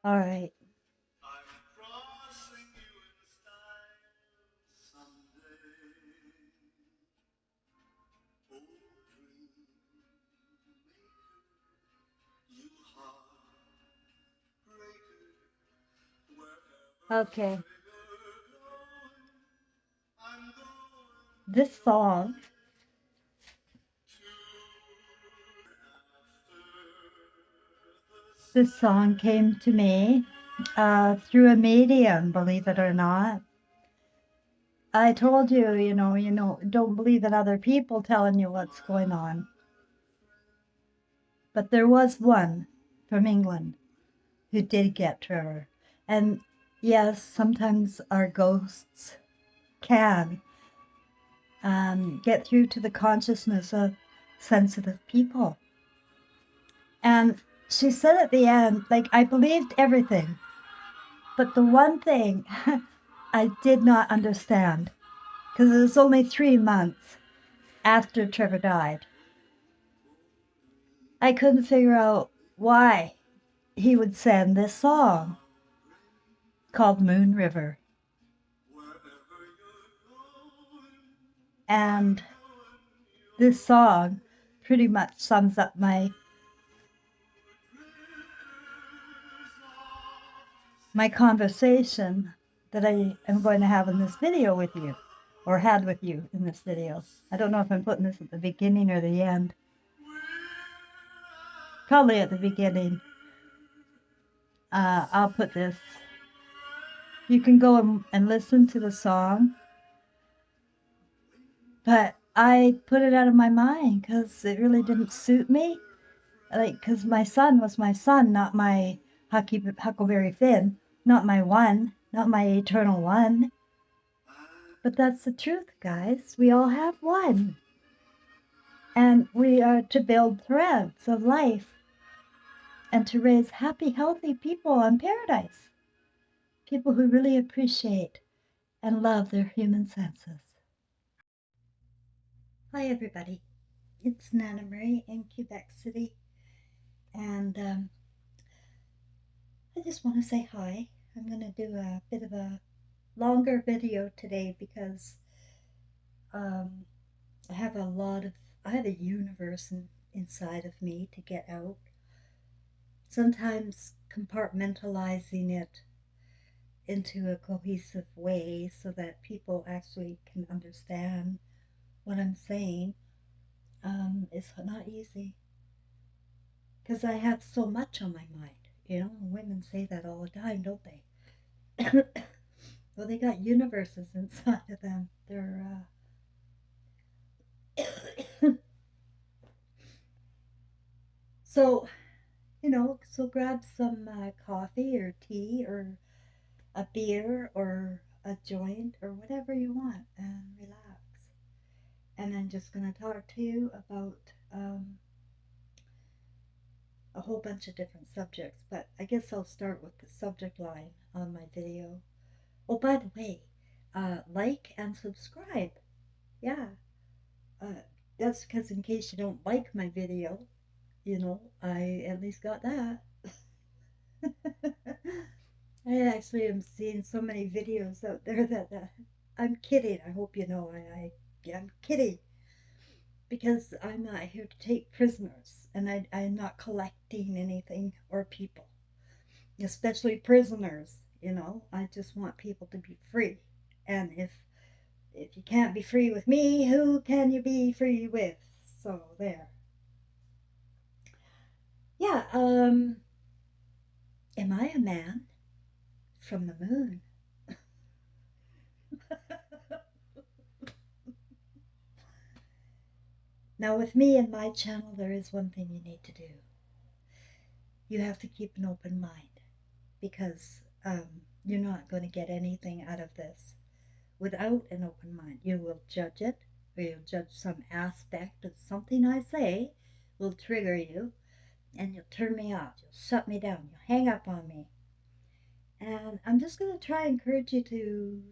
All right. Okay. This song, this song came to me through a medium, believe it or not. I told you, don't believe in other people telling you what's going on. But there was one from England who did get Trevor. And yes, sometimes our ghosts can get through to the consciousness of sensitive people. And she said at the end, like, I believed everything, but the one thing I did not understand, because it was only 3 months after Trevor died, I couldn't figure out why he would send this song called Moon River. And this song pretty much sums up my conversation that I am going to have in this video with you, or had with you in this video. I don't know if I'm putting this at the beginning or the end. Probably at the beginning. I'll put this. You can go and listen to the song, but I put it out of my mind because it really didn't suit me. Like, because my son was my son, not my Huckleberry Finn, not my one, not my eternal one. But that's the truth, guys. We all have one. And we are to build threads of life and to raise happy, healthy people on paradise. People who really appreciate and love their human senses. Hi, everybody. It's Nana Marie in Quebec City. And I just want to say hi. I'm going to do a bit of a longer video today because um, I have a universe inside of me to get out. Sometimes compartmentalizing it into a cohesive way so that people actually can understand what I'm saying is not easy. Because I have so much on my mind. Women say that all the time, don't they? Well, they got universes inside of them. They're so so grab some coffee or tea or a beer or a joint or whatever you want and relax. And I'm just going to talk to you about a whole bunch of different subjects, but I guess I'll start with the subject line on my video. Oh, by the way, like and subscribe. Yeah, uh, that's because in case you don't like my video, I at least got that. I actually am seeing so many videos out there that I'm kidding. I hope you know I'm kidding because I'm not here to take prisoners and I'm not collecting anything or people, especially prisoners. I just want people to be free. And if you can't be free with me, who can you be free with? So there. Yeah, am I a man from the moon? Now, with me and my channel, there is one thing you need to do. You have to keep an open mind because you're not going to get anything out of this without an open mind. You will judge it, or you'll judge some aspect of something I say will trigger you, and you'll turn me off. You'll shut me down. You'll hang up on me. And I'm just going to try and encourage you to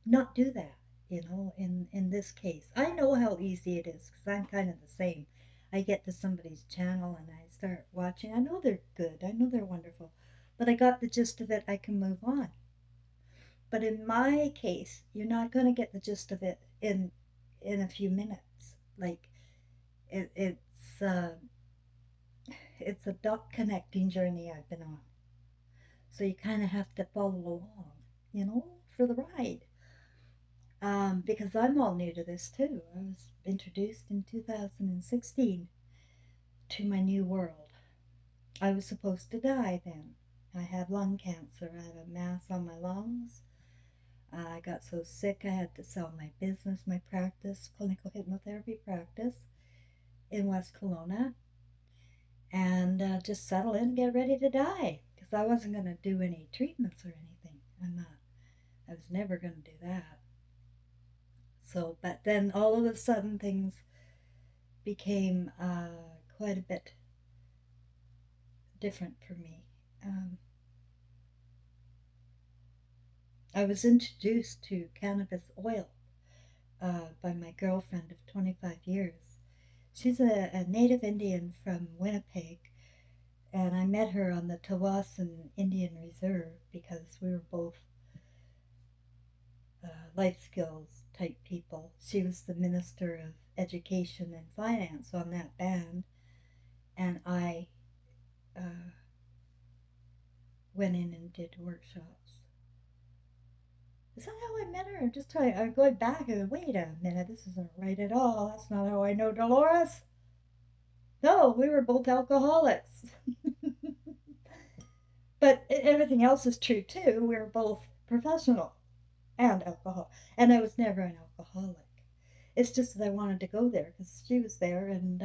not do that, in this case. I know how easy it is because I'm kind of the same. I get to somebody's channel and I start watching. I know they're good. I know they're wonderful. but I got the gist of it, I can move on. But in my case, you're not going to get the gist of it in a few minutes. Like it, it's a dot connecting journey I've been on. So you kind of have to follow along, for the ride. Because I'm all new to this too. I was introduced in 2016 to my new world. I was supposed to die then. I had lung cancer. I had a mass on my lungs. I got so sick I had to sell my business, my practice, clinical hypnotherapy practice in West Kelowna, and just settle in and get ready to die because I wasn't going to do any treatments or anything. I was never going to do that. So, but then all of a sudden things became quite a bit different for me. Um, I was introduced to cannabis oil by my girlfriend of 25 years. She's a native Indian from Winnipeg, and I met her on the Tawasin Indian Reserve because we were both life skills type people. She was the Minister of Education and Finance on that band, and I uh, went in and did workshops. Is that how I met her? I'm just trying. I'm going back and wait a minute. This isn't right at all. That's not how I know Dolores. No, we were both alcoholics. But everything else is true too. We were both professional and alcohol, and I was never an alcoholic. It's just that I wanted to go there because she was there, and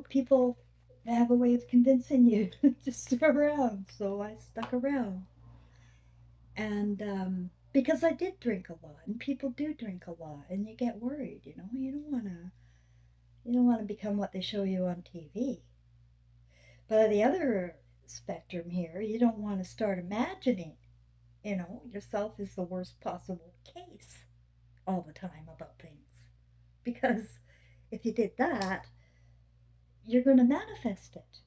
people have a way of convincing you to stick around. So I stuck around, and because I did drink a lot, and people do drink a lot, and you get worried. You don't want to become what they show you on TV. But on the other spectrum here, you don't want to start imagining, yourself as the worst possible case all the time about things. Because if you did that, you're going to manifest it.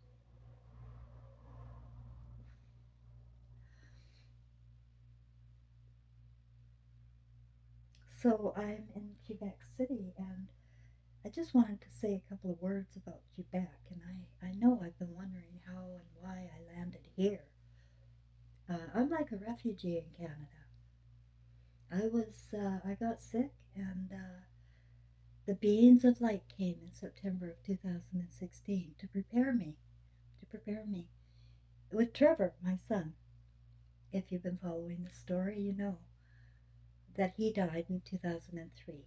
So I'm in Quebec City, and I just wanted to say a couple of words about Quebec. And I know I've been wondering how and why I landed here. I'm like a refugee in Canada. I got sick, and the beings of light came in September of 2016 to prepare me with Trevor, my son. If you've been following the story, you know that he died in 2003,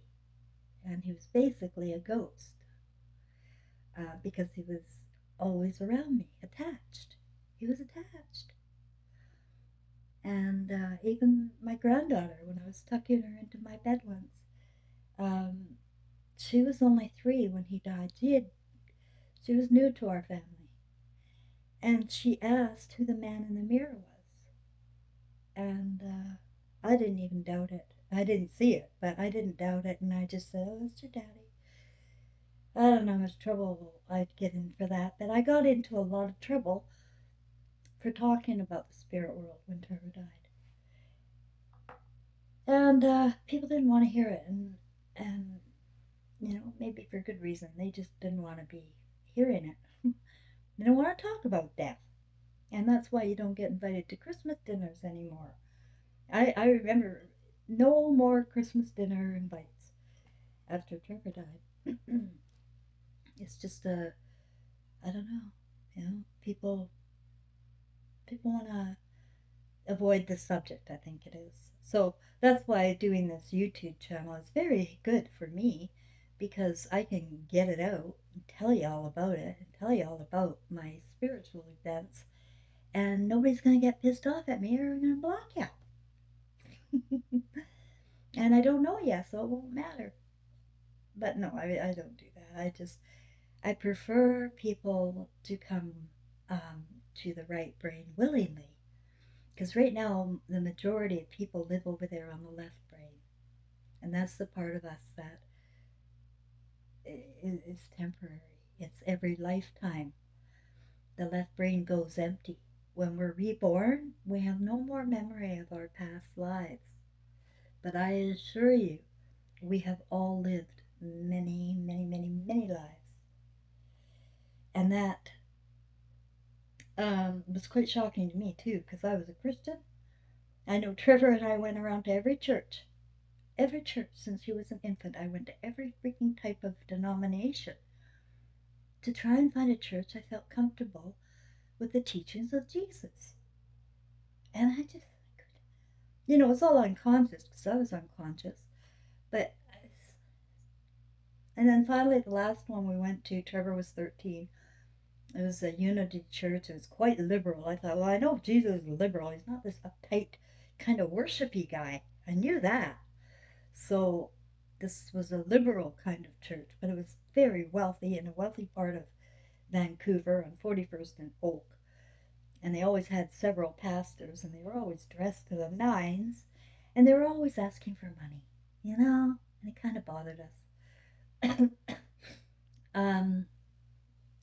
and he was basically a ghost because he was always around me, attached. He was attached. And even my granddaughter, when I was tucking her into my bed once, um, she was only 3 when he died. She was new to our family, and she asked who the man in the mirror was, and I didn't even doubt it. I didn't see it, but I didn't doubt it, and I just said, "Oh, it's your daddy." I don't know how much trouble I'd get in for that, but I got into a lot of trouble for talking about the spirit world when Trevor died, and people didn't want to hear it, and maybe for good reason. They just didn't want to be hearing it. They don't want to talk about death, and that's why you don't get invited to Christmas dinners anymore. I remember no more Christmas dinner invites after Trevor died. It's just I don't know, people want to avoid the subject. I think it is. So that's why doing this YouTube channel is very good for me because I can get it out and tell you all about it and tell you all about my spiritual events, and nobody's going to get pissed off at me or going to block you. And I don't know yet, so it won't matter. But no, I don't do that. I prefer people to come to the right brain willingly. Because right now, the majority of people live over there on the left brain. And that's the part of us that is temporary. It's every lifetime. The left brain goes empty when we're reborn, we have no more memory of our past lives. But I assure you, we have all lived many, many, many, many lives. And that was quite shocking to me, too, because I was a Christian. I know Trevor and I went around to every church. Every church since he was an infant. I went to every freaking type of denomination to try and find a church I felt comfortable with the teachings of Jesus. And I just, it's all unconscious because I was unconscious. But, and then finally, the last one we went to, Trevor was 13. It was a Unity church. It was quite liberal. I thought, well, I know Jesus is liberal. He's not this uptight kind of worshipy guy. I knew that. So this was a liberal kind of church, but it was very wealthy in a wealthy part of Vancouver on 41st and Oak. And they always had several pastors, and they were always dressed to the nines, and they were always asking for money, and it kind of bothered us. um,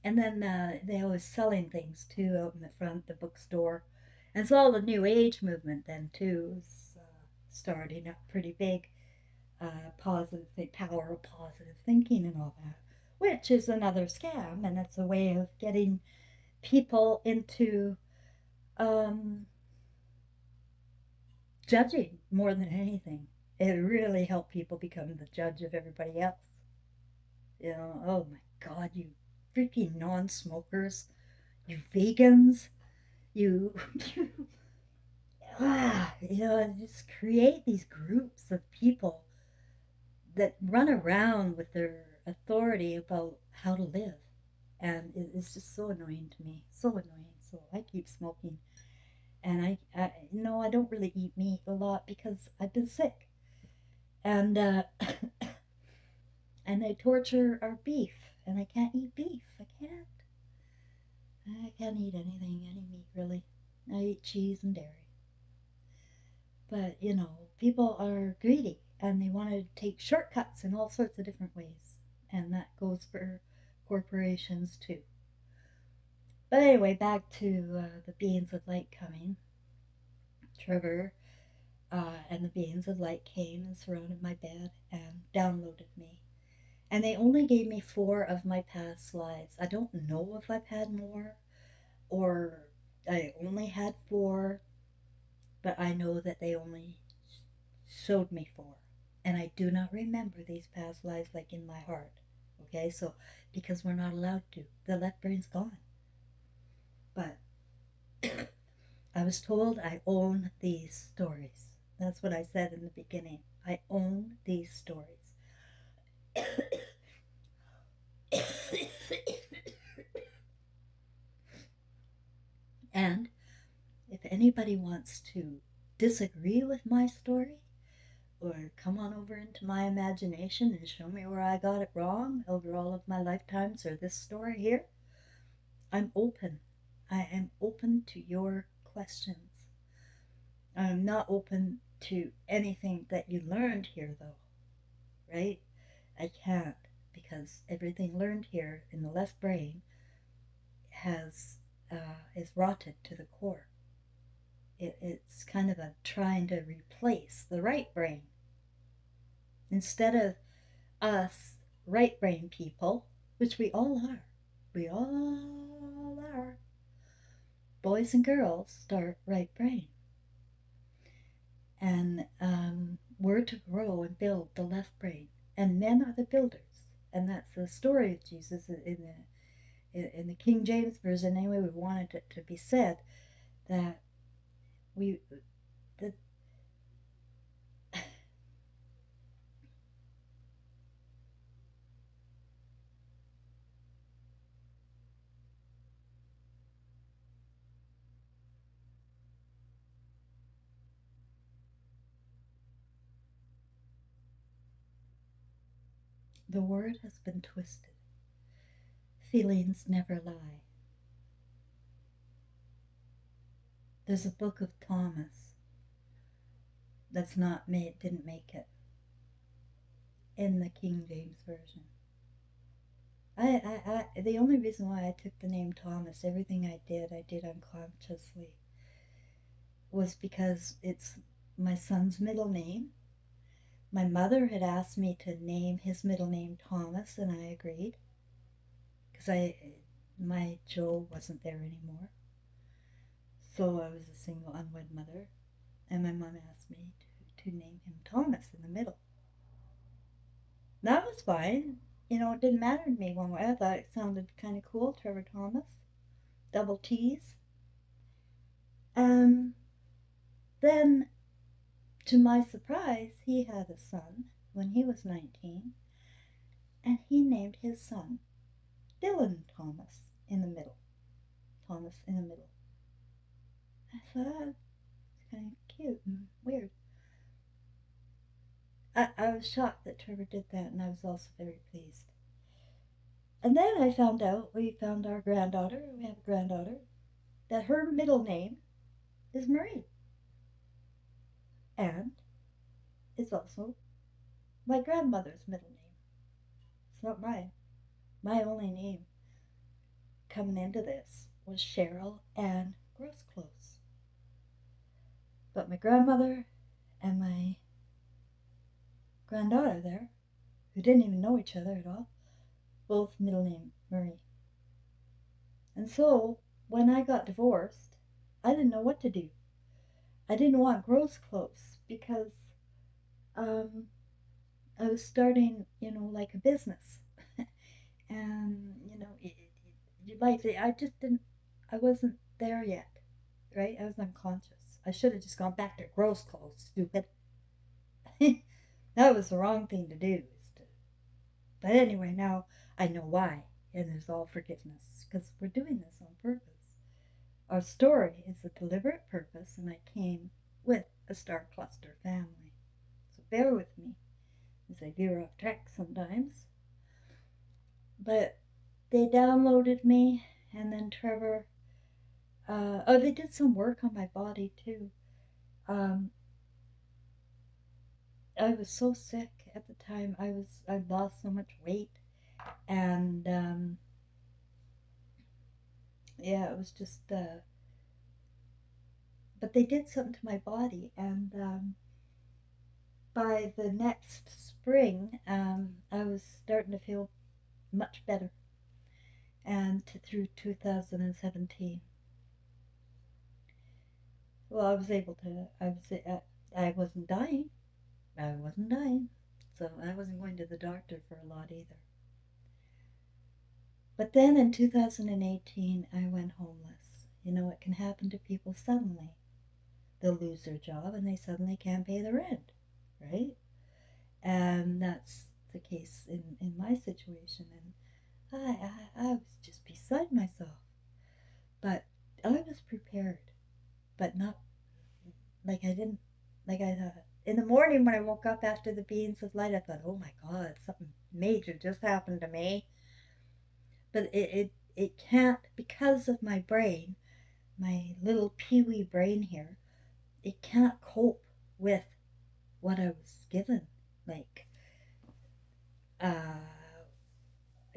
and then they always selling things too out in the front, the bookstore. And so all the New Age movement then too was starting up pretty big. Positive power of positive thinking and all that, which is another scam, and it's a way of getting people into um, judging more than anything. It really helped people become the judge of everybody else. Oh my God, you freaking non-smokers, you vegans, you, just create these groups of people that run around with their authority about how to live. And it's just so annoying to me. So annoying. So I keep smoking. And I don't really eat meat a lot because I've been sick. And, and they torture our beef. And I can't eat beef. I can't. I can't eat anything, any meat really. I eat cheese and dairy. But, people are greedy and they want to take shortcuts in all sorts of different ways. And that goes for corporations too. But anyway, back to the beings of light coming. Trevor and the beings of light came and surrounded my bed and downloaded me. And they only gave me 4 of my past lives. I don't know if I've had more or I only had 4, but I know that they only showed me 4. And I do not remember these past lives like in my heart. Okay, so because we're not allowed to, the left brain's gone. But I was told I own these stories. That's what I said in the beginning. I own these stories. And if anybody wants to disagree with my story or come on over into my imagination and show me where I got it wrong over all of my lifetimes or this story here, I'm open. I am open to your questions. I'm not open to anything that you learned here, though, right? I can't because everything learned here in the left brain has is rotted to the core. It's kind of a trying to replace the right brain instead of us right brain people, which we all are. We all are. Boys and girls start right brain. And we're to grow and build the left brain. And men are the builders. And that's the story of Jesus in the King James Version. Anyway, we wanted it to be said that we the the word has been twisted. Feelings never lie. There's a book of Thomas that's not made, didn't make it in the King James Version. The only reason why I took the name Thomas, everything I did unconsciously, was because it's my son's middle name. My mother had asked me to name his middle name Thomas, and I agreed because my Joe wasn't there anymore. So I was a single unwed mother, and my mom asked me to name him Thomas in the middle. That was fine. It didn't matter to me one way. I thought it sounded kind of cool, Trevor Thomas, double T's. Um, then, to my surprise, he had a son when he was 19, and he named his son Dylan Thomas in the middle. Thomas in the middle. I thought, it's kind of cute and weird. I was shocked that Trevor did that, and I was also very pleased. And then we found our granddaughter, we have a granddaughter, that her middle name is Marie. And it's also my grandmother's middle name. It's not mine. My only name coming into this was Cheryl Ann Grosclose. But my grandmother and my granddaughter there, who didn't even know each other at all, both middle name Marie. And so when I got divorced, I didn't know what to do. I didn't want Grosclose because um, I was starting, like a business. And, life, I just didn't, I wasn't there yet, right? I was unconscious. I should have just gone back to Grosclose, stupid. That was the wrong thing to do. But anyway, now I know why, and there's all forgiveness because we're doing this on purpose. Our story is a deliberate purpose, and I came with a star cluster family. So bear with me as I veer off track sometimes. But they downloaded me, and then Trevor. They did some work on my body too. Um, I was so sick at the time. I lost so much weight, and yeah, it was just. But they did something to my body, and by the next spring, I was starting to feel much better, and through 2017. Well, I was able to. I wasn't dying. I wasn't dying, so I wasn't going to the doctor for a lot either. But then in 2018, I went homeless. It can happen to people suddenly. They'll lose their job and they suddenly can't pay the rent, right? And that's the case in my situation. And I was just beside myself. But I was prepared, but not like I didn't, like I thought. In the morning when I woke up after the beans of light, I thought, oh my God, something major just happened to me. But it can't, because of my brain, my little peewee brain here, it can't cope with what I was given. Like, I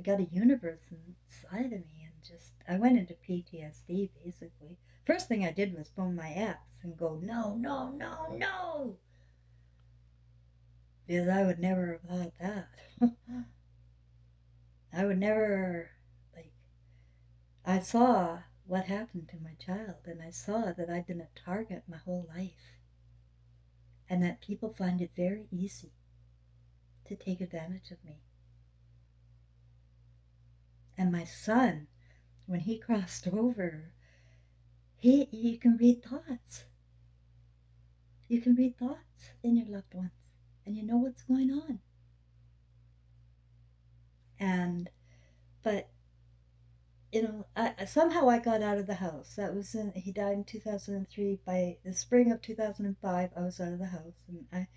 got a universe inside of me, and just, I went into PTSD basically. First thing I did was phone my ex and go, no, no, no, no, because I would never have thought that. I would never, like, I saw what happened to my child, and I saw that I'd been a target my whole life, and that people find it very easy to take advantage of me. And my son, when he crossed over, you can read thoughts. You can read thoughts in your loved ones, and you know what's going on. And but somehow I got out of the house. He died in 2003. By the spring of 2005, I was out of the house, and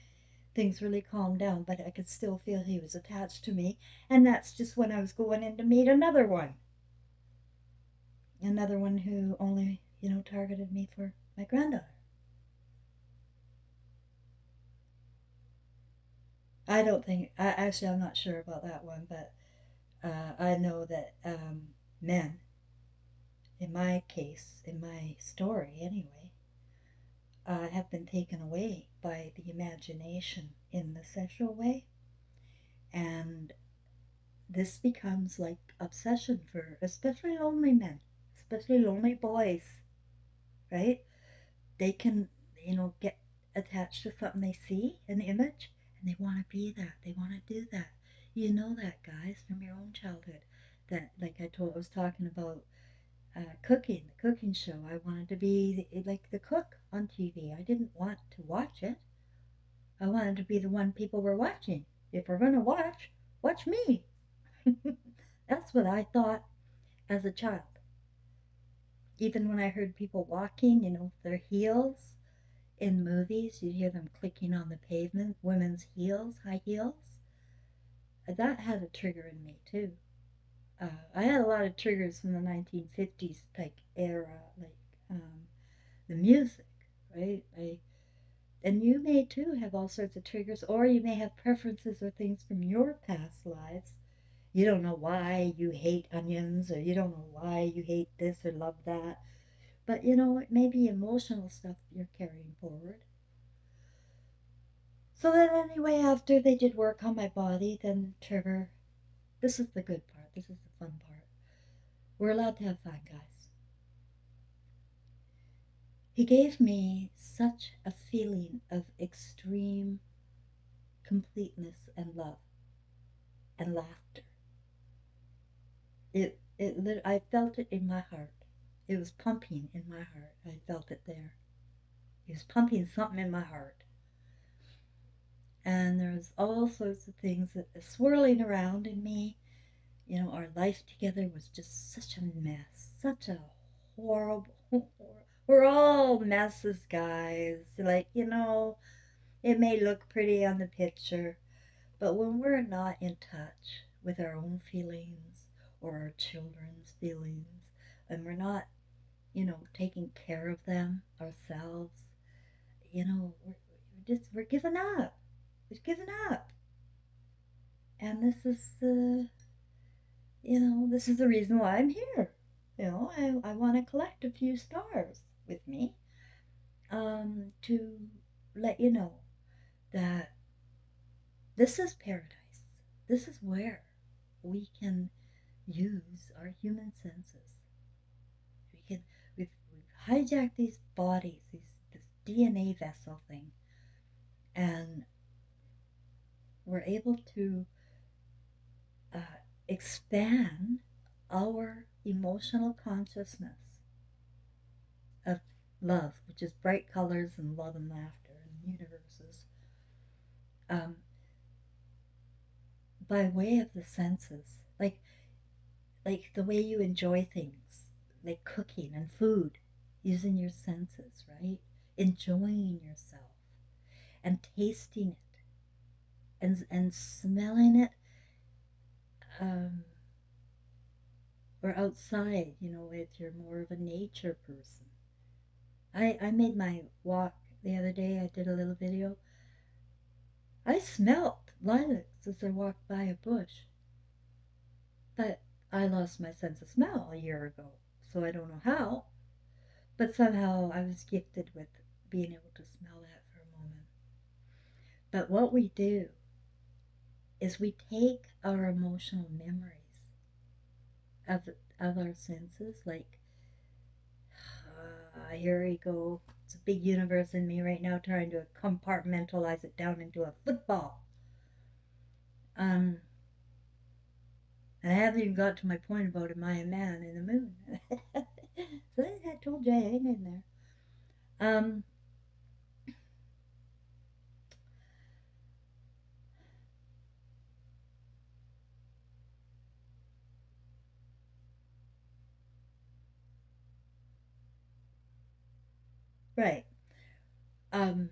things really calmed down. But I could still feel he was attached to me, and that's just when I was going in to meet another one who only targeted me for my granddaughter. I don't think. I'm not sure about that one, but I know that men, in my case, in my story anyway, have been taken away by the imagination in the sexual way. And this becomes like obsession for especially lonely men, especially lonely boys, right? They can, get attached to something they see, an image, and they want to be that. They want to do that. You know that, guys, from your own childhood. That, like I was talking about cooking, the cooking show. I wanted to be like the cook on TV. I didn't want to watch it. I wanted to be the one people were watching. If we're going to watch me. That's what I thought as a child. Even when I heard people walking, their heels in movies, you'd hear them clicking on the pavement, women's heels, high heels. That had a trigger in me too. I had a lot of triggers from the 1950s like era, like the music, right? And you may too have all sorts of triggers, or you may have preferences or things from your past lives. You don't know why you hate onions, or you don't know why you hate this or love that. But it may be emotional stuff you're carrying forward. So then, anyway, after they did work on my body, then Trevor, this is the good part, this is the fun part. We're allowed to have fun, guys. He gave me such a feeling of extreme completeness and love and laughter. I felt it in my heart. It was pumping in my heart. I felt it there. He was pumping something in my heart. And there was all sorts of things that swirling around in me. Our life together was just such a mess, such a horrible. We're all messes, guys. Like, it may look pretty on the picture, but when we're not in touch with our own feelings or our children's feelings, and we're not, taking care of them ourselves, we're giving up. We're giving up. And this is the reason why I'm here. I want to collect a few stars with me to let you know that this is paradise. This is where we can use our human senses. We've hijacked these bodies, this DNA vessel thing, and we're able to uh, expand our emotional consciousness of love, which is bright colors and love and laughter and universes, um, by way of the senses, like the way you enjoy things, like cooking and food, using your senses, right? Enjoying yourself and tasting it and smelling it, um, or outside, if you're more of a nature person. I made my walk the other day. I did a little video. I smelt lilacs as I walked by a bush, but I lost my sense of smell a year ago, so I don't know how. But somehow I was gifted with being able to smell that for a moment. But what we do is we take our emotional memories of, of our senses, like, here we go. It's a big universe in me right now trying to compartmentalize it down into a football. Um, and I haven't even got to my point about Am I a Man in the Moon. So I told you, hang in there. Um, right. Um,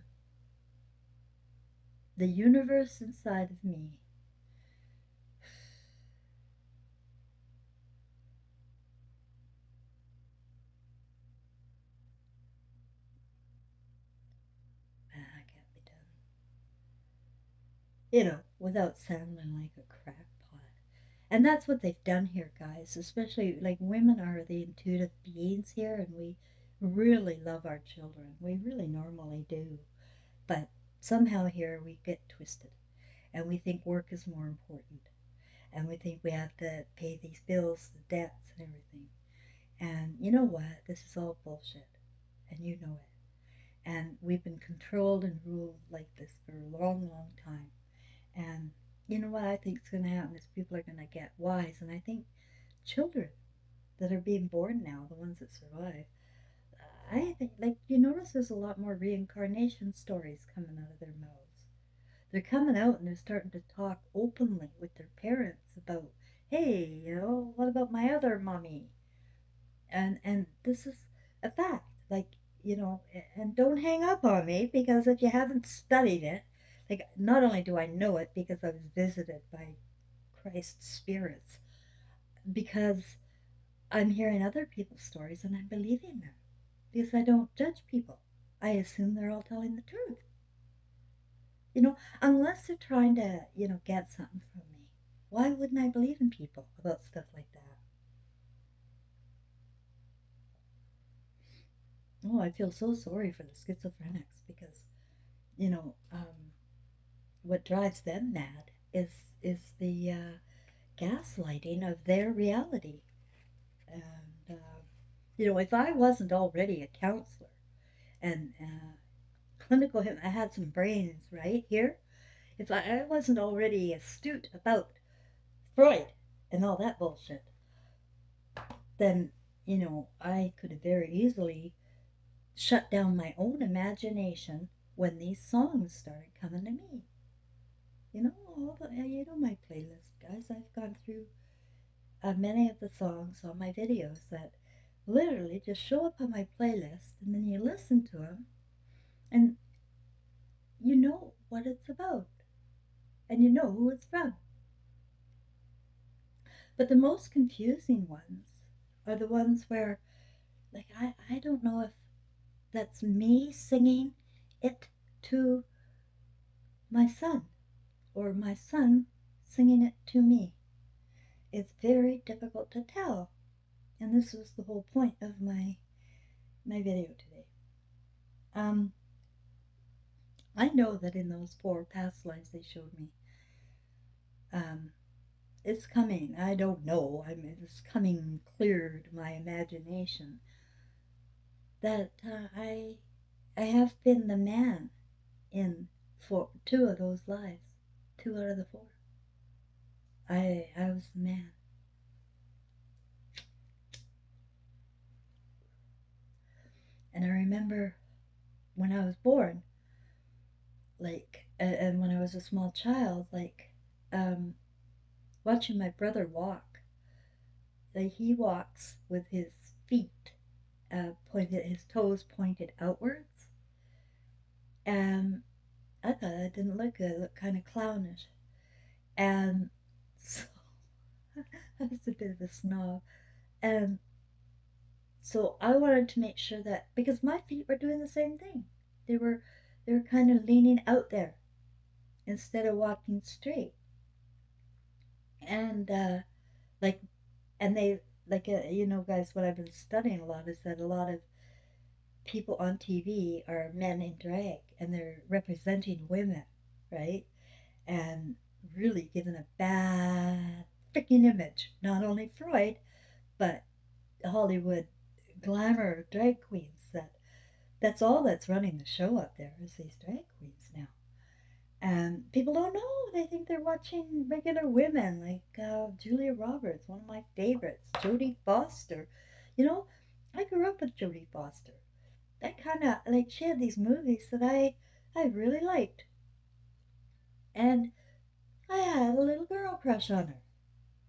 the universe inside of me. I can't be done. Without sounding like a crackpot. And that's what they've done here, guys. Especially like women are the intuitive beings here, and we really love our children. We really normally do. But somehow here we get twisted and we think work is more important. And we think we have to pay these bills, the debts, and everything. And you know what? This is all bullshit. And you know it. And we've been controlled and ruled like this for a long, long time. And you know what I think is going to happen is people are going to get wise. And I think children that are being born now, the ones that survive, I think, like, you notice there's a lot more reincarnation stories coming out of their mouths. They're coming out and they're starting to talk openly with their parents about, hey, what about my other mommy? And this is a fact. Like, and don't hang up on me because if you haven't studied it, like, not only do I know it because I was visited by Christ's spirits, because I'm hearing other people's stories and I'm believing them because I don't judge people. I assume they're all telling the truth. Unless they're trying to, get something from me. Why wouldn't I believe in people about stuff like that? Oh, I feel so sorry for the schizophrenics because, you know, um, what drives them mad is the gaslighting of their reality. And if I wasn't already a counselor and clinical, I had some brains right here. If I wasn't already astute about Freud and all that bullshit, then I could have very easily shut down my own imagination when these songs started coming to me. My playlist, guys. I've gone through many of the songs on my videos that literally just show up on my playlist, and then you listen to them, and you know what it's about, and you know who it's from. But the most confusing ones are the ones where, like, I don't know if that's me singing it to my son or my son singing it to me. It's very difficult to tell. And this was the whole point of my video today. Um, I know that in those 4 past lives they showed me, um, it's coming. I don't know. I mean, it's coming clear to my imagination that I have been the man in 2 of those lives. 2 out of the 4. I was the man. And I remember when I was born, like, and when I was a small child, like, watching my brother walk. Like, he walks with his feet pointed, his toes pointed outwards. And I thought that didn't look good. It looked kind of clownish. And so I was a bit of a snob. And so I wanted to make sure that, because my feet were doing the same thing. They were kind of leaning out there instead of walking straight. And like and they like guys, what I've been studying a lot is that a lot of people on TV are men in drag and they're representing women, right? And really giving a bad freaking image, not only Freud, but Hollywood glamour drag queens. That's all that's running the show up there is these drag queens now. And people don't know. They think they're watching regular women like Julia Roberts, one of my favorites, Jodie Foster. You know, I grew up with Jodie Foster. I kind of like she had these movies that I really liked, and I had a little girl crush on her.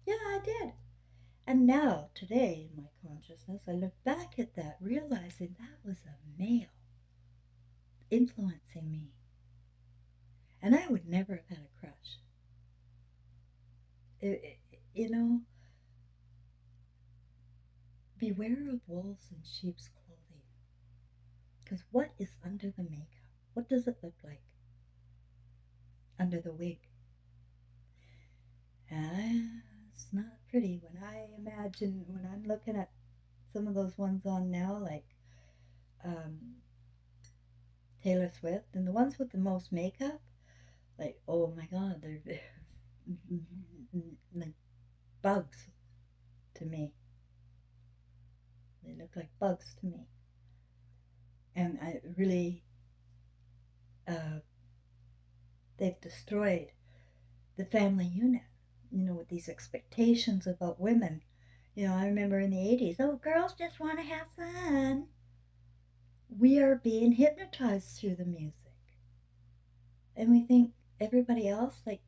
Yeah, I did. And now, today, in my consciousness, I look back at that, realizing that was a male influencing me, and I would never have had a crush. You know, beware of wolves in sheep's clothing. Because what is under the makeup? What does it look like under the wig? It's not pretty. When I'm looking at some of those ones on now, like um, Taylor Swift, and the ones with the most makeup, like, oh my God, they're like bugs to me. They look like bugs to me. And I really, uh, they've destroyed the family unit, with these expectations about women. I remember in the 80s, oh, girls just want to have fun. We are being hypnotized through the music. And we think everybody else, like,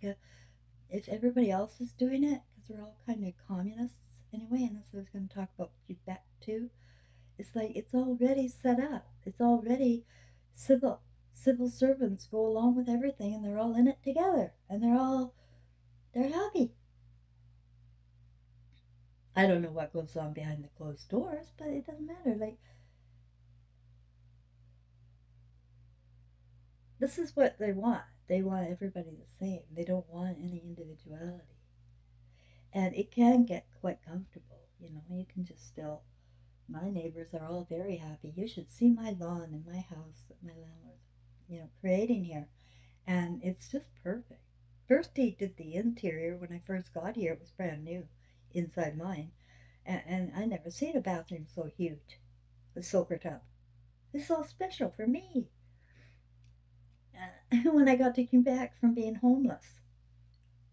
if everybody else is doing it, because we're all kind of communists anyway, and that's what I was going to talk about Quebec too. It's like it's already set up. It's already civil. Civil servants go along with everything, and they're all in it together, and they're happy. I don't know what goes on behind the closed doors, but it doesn't matter. Like, this is what they want. They want everybody the same. They don't want any individuality. And it can get quite comfortable. You can just still. My neighbors are all very happy. You should see my lawn in my house that my landlord's, creating here. And it's just perfect. First, he did the interior when I first got here. It was brand new inside mine. And I never seen a bathroom so huge, a soaker tub. This is all special for me. When I got to Quebec from being homeless,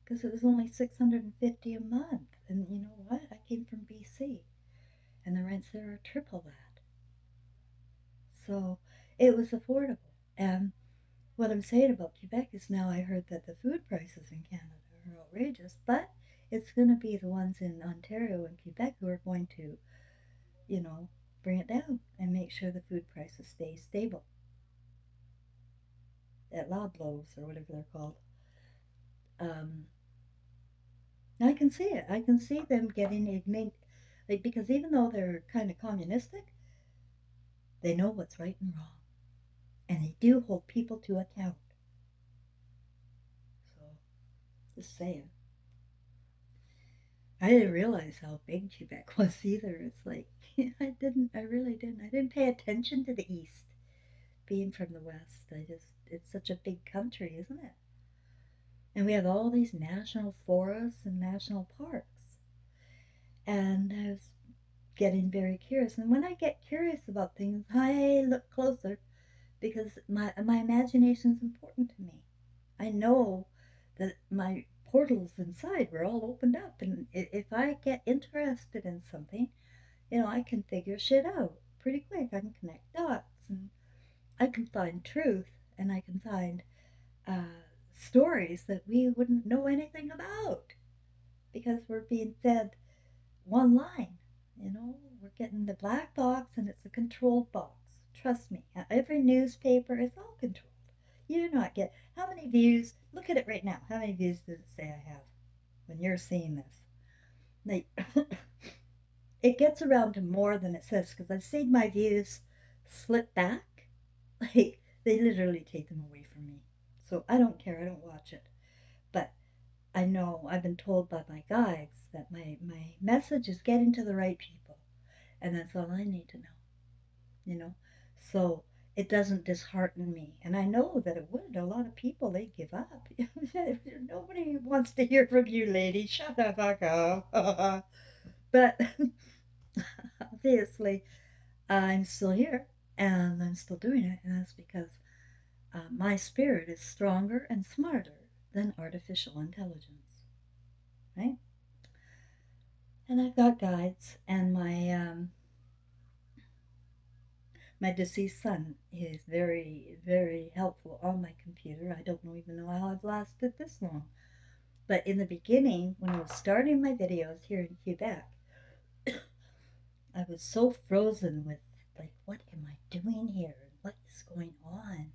because it was only 650 a month. And you know what? I came from BC, and the rents there are triple that. So it was affordable. And what I'm saying about Quebec is now I heard that the food prices in Canada are outrageous, but it's going to be the ones in Ontario and Quebec who are going to, you know, bring it down and make sure the food prices stay stable at Loblaws or whatever they're called. Um, I can see it. I can see them getting it made, like, because even though they're kind of communistic, they know what's right and wrong, and they do hold people to account. So, just saying. I didn't realize how big Quebec was either. It's like I really didn't. I didn't pay attention to the East, being from the West. It's such a big country, isn't it? And we have all these national forests and national parks. And I was getting very curious. And when I get curious about things, I look closer because my imagination is important to me. I know that my portals inside were all opened up, and if I get interested in something, I can figure shit out pretty quick. I can connect dots, and I can find truth, and I can find stories that we wouldn't know anything about because we're being fed one line. We're getting the black box, and it's a controlled box. Trust me, every newspaper is all controlled. You do not get how many views. Look at it right now. How many views does it say I have when you're seeing this? Like, it gets around to more than it says because I've seen my views slip back. Like, they literally take them away from me. So I don't care. I don't watch it. But I know I've been told by my guides that my message is getting to the right people. And that's all I need to know, you know? So it doesn't dishearten me. And I know that it would. A lot of people, they give up. Nobody wants to hear from you, lady. Shut the fuck up. But obviously, I'm still here and I'm still doing it. And that's because my spirit is stronger and smarter than artificial intelligence, right? And I've got guides, and my deceased son is very, very helpful on my computer. I don't even know how I've lasted this long. But in the beginning, when I was starting my videos here in Quebec, I was so frozen with, like, what am I doing here? What is going on?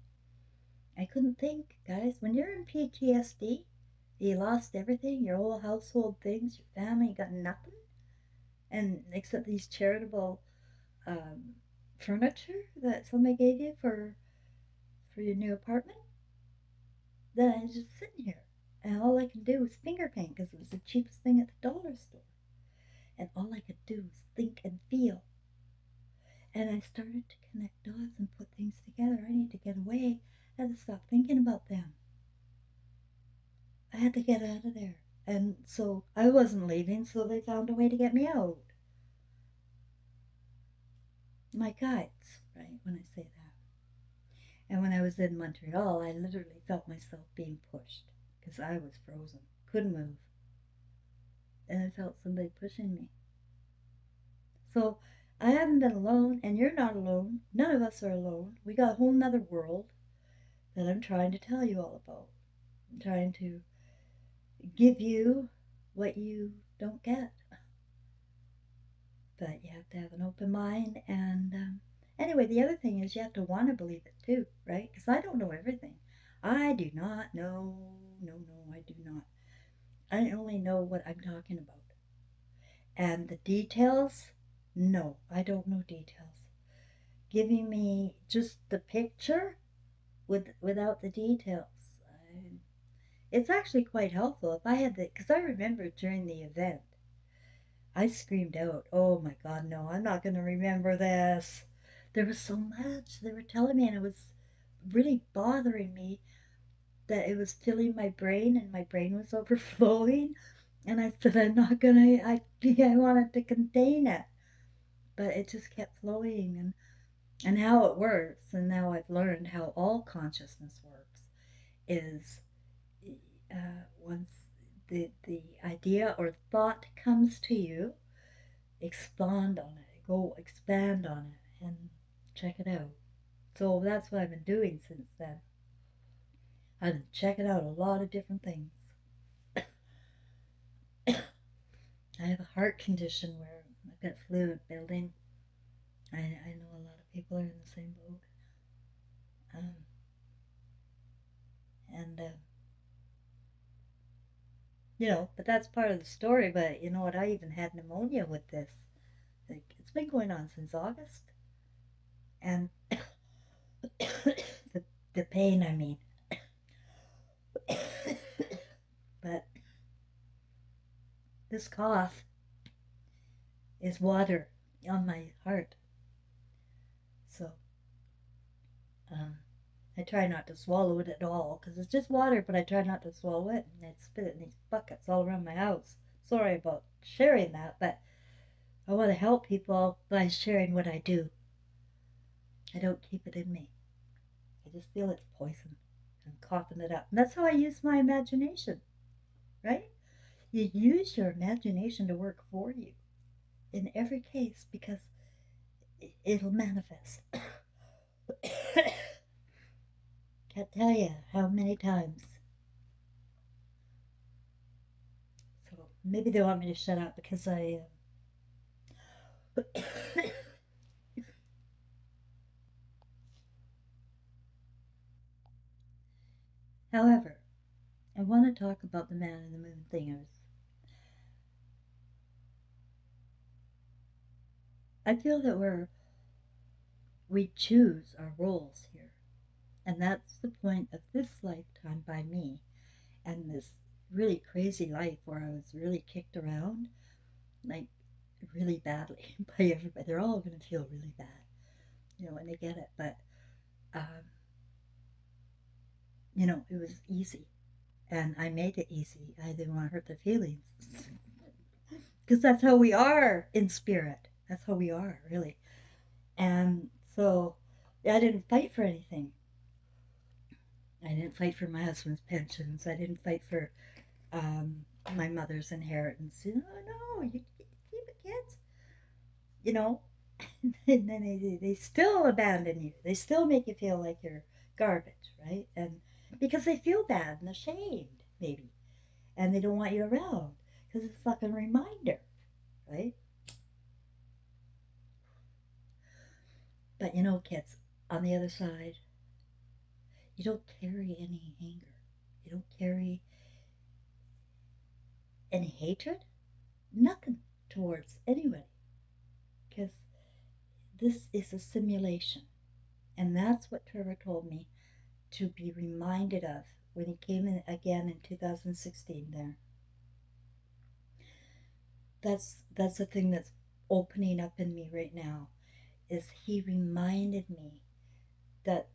I couldn't think, guys. When you're in PTSD, you lost everything, your whole household things, your family, you got nothing, and except these charitable um, furniture that somebody gave you for your new apartment. Then I was just sitting here, And all I could do was finger paint because it was the cheapest thing at the dollar store. And all I could do was think and feel. And I started to connect dots and put things together. I need to get away. I had to stop thinking about them. I had to get out of there. And so I wasn't leaving, so they found a way to get me out. My guides, right, when I say that. And when I was in Montreal, I literally felt myself being pushed because I was frozen, couldn't move. And I felt somebody pushing me. So I haven't been alone, and you're not alone. None of us are alone. We got a whole nother world that I'm trying to tell you all about. I'm trying to give you what you don't get. But you have to have an open mind. And anyway, the other thing is you have to want to believe it too, right? Because I don't know everything. I do not know. No, no, I do not. I only know what I'm talking about. And the details, no, I don't know details. Giving me just the picture without the details. It's actually quite helpful. If I had the, because I remember during the event, I screamed out, "Oh my God, no, I'm not going to remember this." There was so much they were telling me, and it was really bothering me that it was filling my brain and my brain was overflowing. And I said, I'm not going to, I wanted to contain it. But it just kept flowing. And how it works, and now I've learned how all consciousness works, is once the idea or thought comes to you, expand on it, go expand on it, and check it out. So that's what I've been doing since then. I've been checking out a lot of different things. I have a heart condition where I've got fluid building. I know a lot of people are in the same boat. Um, and but that's part of the story. But you know what? I even had pneumonia with this. Like, it's been going on since August, and the pain. I mean, but this cough is water on my heart. So um, I try not to swallow it at all because it's just water. But I try not to swallow it, and I spit it in these buckets all around my house. Sorry about sharing that, but I want to help people by sharing what I do. I don't keep it in me. I just feel it's poison. I'm coughing it up. And that's how I use my imagination, right? You use your imagination to work for you in every case because it'll manifest. Can't tell you how many times. So maybe they want me to shut up because I. However, I want to talk about the man in the moon thing. I feel that we choose our roles here, and that's the point of this lifetime by me, and this really crazy life where I was really kicked around, like really badly by everybody. They're all going to feel really bad, when they get it. But um, it was easy, and I made it easy. I didn't want to hurt their feelings, because that's how we are in spirit. That's how we are, really. And so I didn't fight for anything. I didn't fight for my husband's pensions. I didn't fight for my mother's inheritance. No, you keep it, kids. You know, and then they still abandon you. They still make you feel like you're garbage, right? And because they feel bad and ashamed, maybe, and they don't want you around because it's like a reminder, right? But kids, on the other side, you don't carry any anger. You don't carry any hatred, nothing towards anybody, because this is a simulation. And that's what Trevor told me to be reminded of when he came in again in 2016 there. That's the thing that's opening up in me right now, is he reminded me that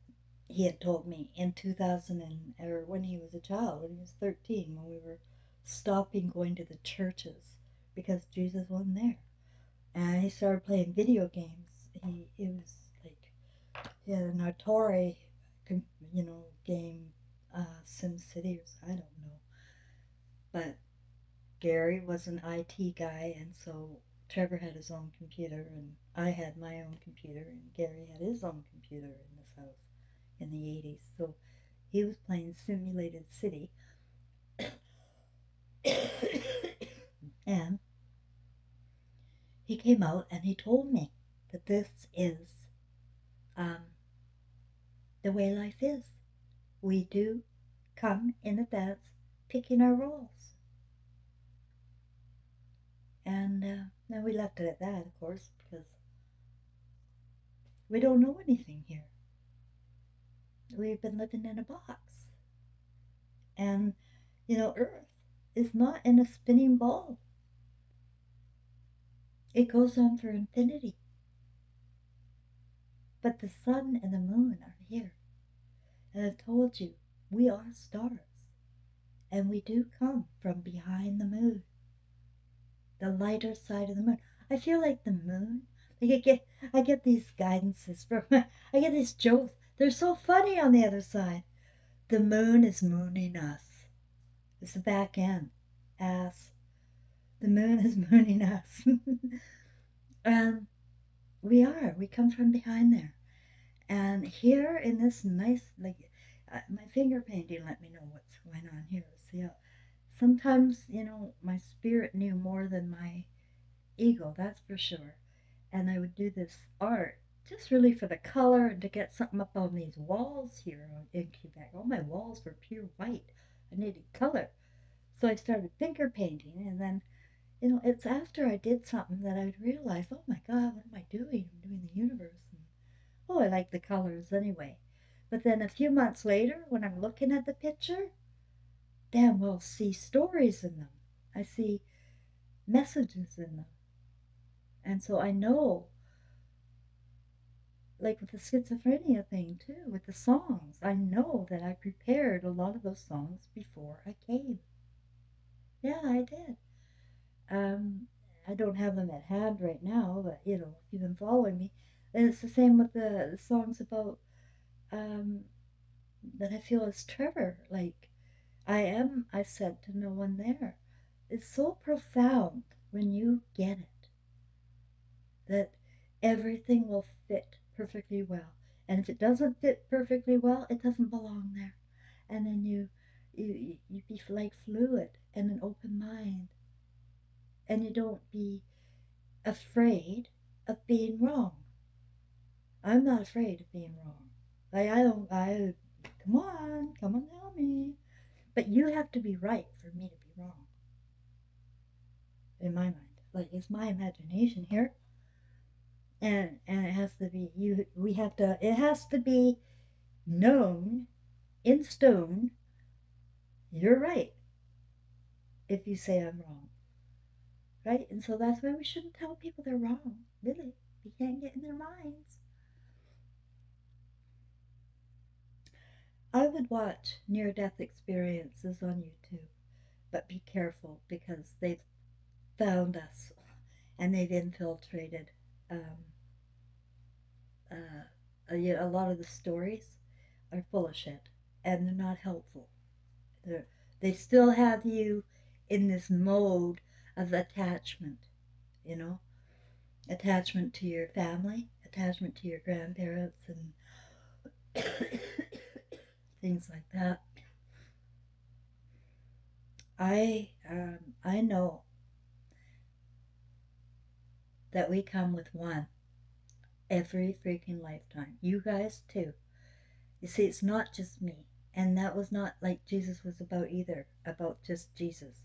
he had told me in 2000 or when he was a child, when he was 13, when we were stopping going to the churches because Jesus wasn't there. And he started playing video games. It was like he had an Atari, game, Sim City, or I don't know. But Gary was an IT guy, and so Trevor had his own computer, and I had my own computer, and Gary had his own computer in this house in the 80s. So he was playing Simulated City. And he came out and he told me that this is um, the way life is. We do come in advance picking our roles. And then we left it at that, of course, because we don't know anything here. We've been living in a box. And, Earth is not in a spinning ball, it goes on for infinity. But the sun and the moon are here. And I've told you, we are stars. And we do come from behind the moon, the lighter side of the moon. I feel like the moon. Like I get these guidances from, I get these jokes. They're so funny on the other side. The moon is mooning us. It's the back end. Ass. The moon is mooning us. And we come from behind there. And here in this nice, my finger painting let me know what's going on here. See, sometimes, my spirit knew more than my ego, that's for sure. And I would do this art just really for the color and to get something up on these walls here in Quebec. All my walls were pure white. I needed color. So I started finger painting, and then, it's after I did something that I'd realize, oh my God, what am I doing? I'm doing the universe. And, oh, I like the colors anyway. But then a few months later, when I'm looking at the picture, damn well see stories in them. I see messages in them. And so I know, like with the schizophrenia thing too, with the songs, I know that I prepared a lot of those songs before I came. Yeah, I did. Um, I don't have them at hand right now, but if you've been following me, and it's the same with the songs about um, that I feel is Trevor. Like, I said to no one there. It's so profound when you get it that everything will fit perfectly well. And if it doesn't fit perfectly well, it doesn't belong there. And then you be like fluid and an open mind, and you don't be afraid of being wrong. I'm not afraid of being wrong. I don't. Come on, tell me. But you have to be right for me to be wrong. In my mind, like it's my imagination here, and it has to be you. We have to. It has to be known in stone. You're right if you say I'm wrong, right? And so that's why we shouldn't tell people they're wrong. Really, we can't get in their minds. I would watch near-death experiences on YouTube, but be careful because they've found us and they've infiltrated um, a lot of the stories are full of shit and they're not helpful. They're, they still have you in this mode of attachment, you know, attachment to your family, attachment to your grandparents, and things like that. I know that we come with one every freaking lifetime. You guys too. You see, it's not just me. And that was not like Jesus was about either, about just Jesus.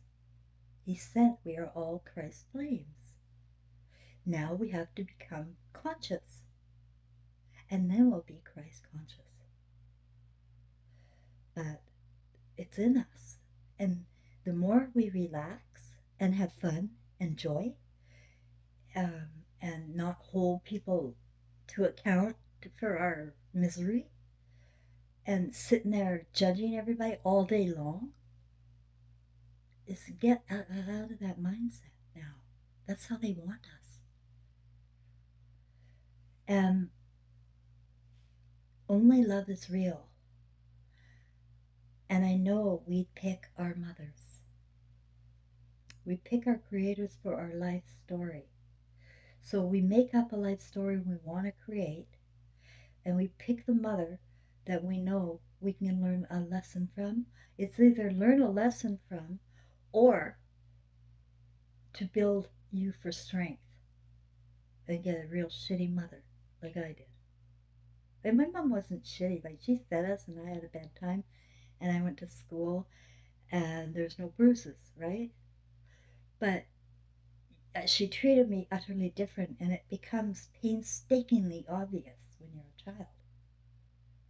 He said we are all Christ flames. Now we have to become conscious, and then we'll be Christ conscious. But it's in us. And the more we relax and have fun and joy, um, and not hold people to account for our misery and sitting there judging everybody all day long, is get out of that mindset now. That's how they want us. And only love is real. And I know we pick our mothers. We pick our creators for our life story. So we make up a life story we want to create, and we pick the mother that we know we can learn a lesson from. It's either learn a lesson from or to build you for strength and get a real shitty mother like I did. And my mom wasn't shitty. Like, she fed us and I had a bedtime and I went to school and there's no bruises, right? But she treated me utterly different, and it becomes painstakingly obvious when you're a child.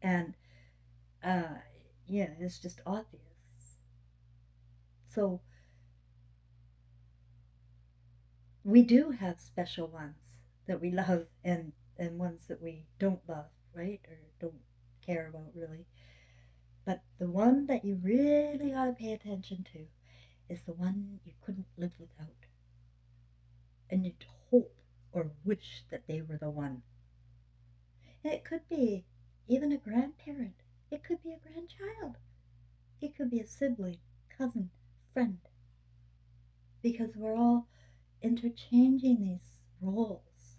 And uh, yeah, it's just obvious. So we do have special ones that we love, and ones that we don't love, right? Or don't care about really. But the one that you really ought to pay attention to is the one you couldn't live without. And you'd hope or wish that they were the one. And it could be even a grandparent. It could be a grandchild. It could be a sibling, cousin, friend. Because we're all interchanging these roles